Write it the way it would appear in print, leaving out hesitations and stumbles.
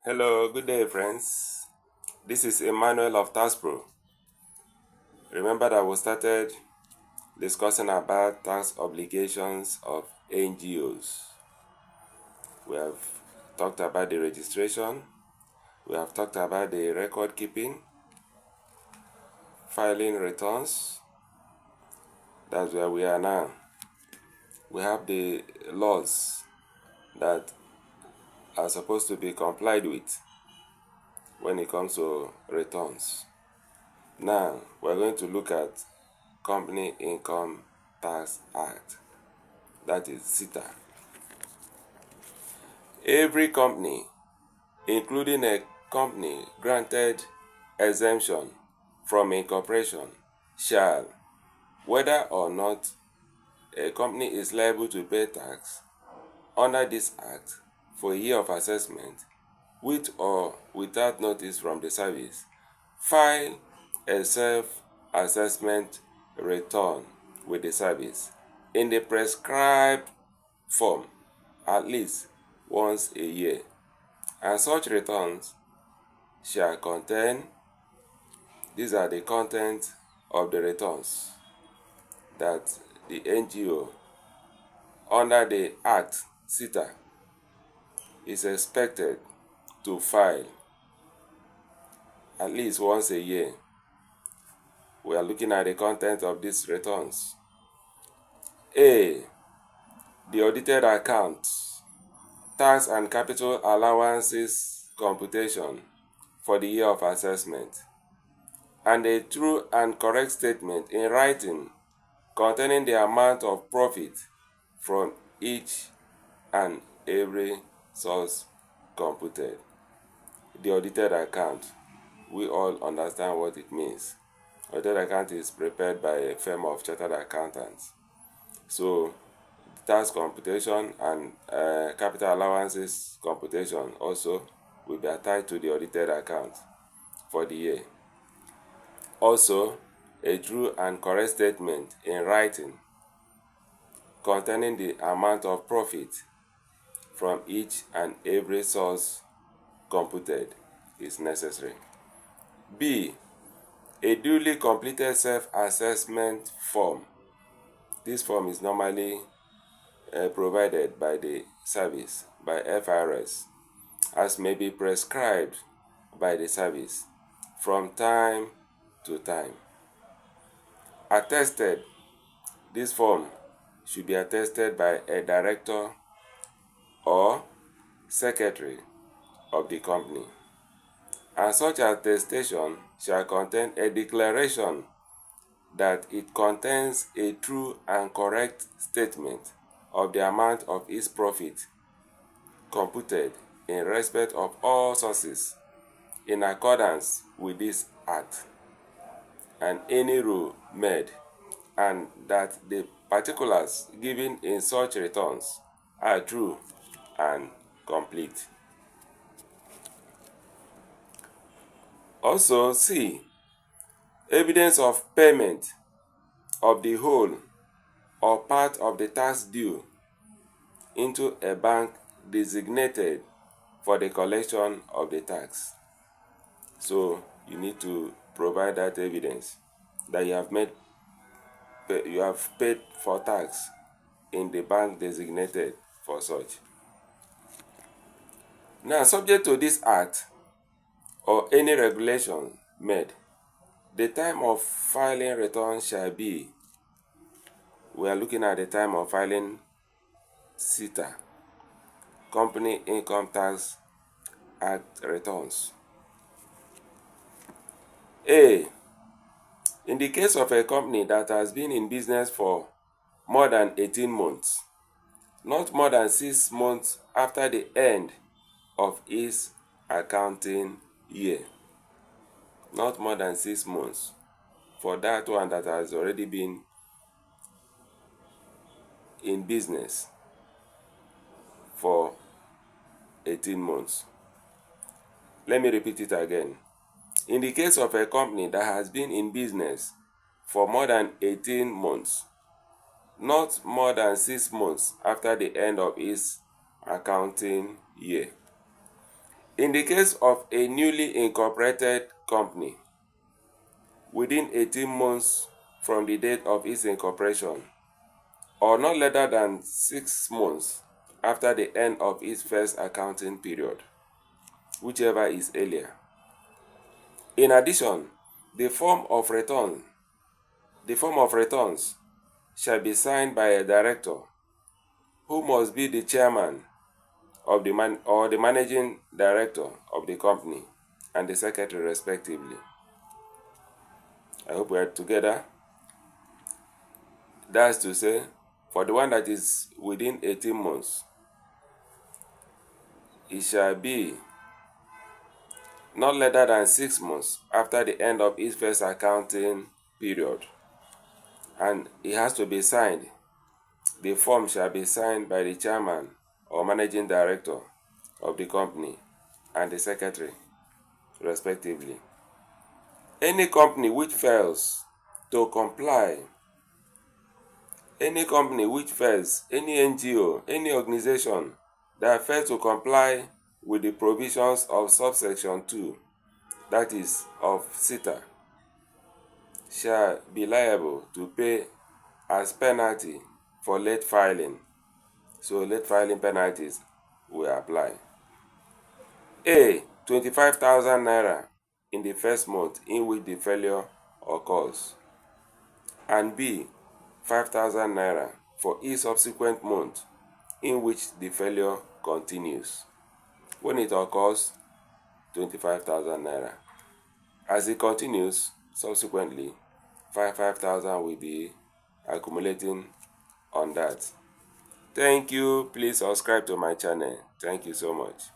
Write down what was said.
Hello, good day, friends. This is Emmanuel of TaxPro. Remember that we started discussing about tax obligations of NGOs. We have talked about the registration, we have talked about the record keeping, filing returns. That's where we are now. We have the laws that are supposed to be complied with when it comes to returns. Now, we're going to look at Company Income Tax Act, that is CITA. Every company, including a company granted exemption from incorporation, shall, whether or not a company is liable to pay tax under this act for a year of assessment, with or without notice from the service, file a self-assessment return with the service in the prescribed form at least once a year, and such returns shall contain, these are the contents of the returns that the NGO under the Act CITA is expected to file at least once a year. We are looking at the content of these returns. A. The audited accounts, tax and capital allowances computation for the year of assessment, and a true and correct statement in writing containing the amount of profit from each and every source computed. The audited account, we all understand what it means. Audited account is prepared by a firm of chartered accountants. So, tax computation and capital allowances computation also will be attached to the audited account for the year. Also, a true and correct statement in writing containing the amount of profit from each and every source computed is necessary. B. A duly completed self-assessment form. This form is normally provided by the service, by FRS, as may be prescribed by the service from time to time. Attested, this form should be attested by a director or secretary of the company, and such attestation shall contain a declaration that it contains a true and correct statement of the amount of its profit computed in respect of all sources in accordance with this act and any rule made, and that the particulars given in such returns are true and complete. Also, C. Evidence of payment of the whole or part of the tax due into a bank designated for the collection of the tax. So, you need to provide that evidence that you have paid for tax in the bank designated for such. Now, subject to this act or any regulation made, the time of filing return shall be, we are looking at the time of filing CITA, Company Income Tax Act returns. A. In the case of a company that has been in business for more than 18 months, not more than 6 months after the end of its accounting year. Not more than 6 months for that one that has already been in business for 18 months. Let me repeat it again. In the case of a company that has been in business for more than 18 months, not more than 6 months after the end of its accounting year, In the case of a newly incorporated company, within 18 months from the date of its incorporation, or not later than 6 months after the end of its first accounting period, whichever is earlier. In addition, the form of returns shall be signed by a director who must be the chairman of the managing director of the company and the secretary respectively. I hope we are together. That's to say, for the one that is within 18 months, it shall be not later than 6 months after the end of its first accounting period, and it has to be signed. The form shall be signed by the chairman or managing director of the company and the secretary respectively. Any company which fails to comply, any NGO, any organization that fails to comply with the provisions of subsection 2, that is, of CETA, shall be liable to pay as penalty for late filing. So late filing penalties will apply. A. 25,000 naira in the first month in which the failure occurs, and B. 5,000 naira for each subsequent month in which the failure continues. When it occurs, 25,000 naira. As it continues, subsequently, 5,000 will be accumulating on that. Thank you. Please subscribe to my channel. Thank you so much.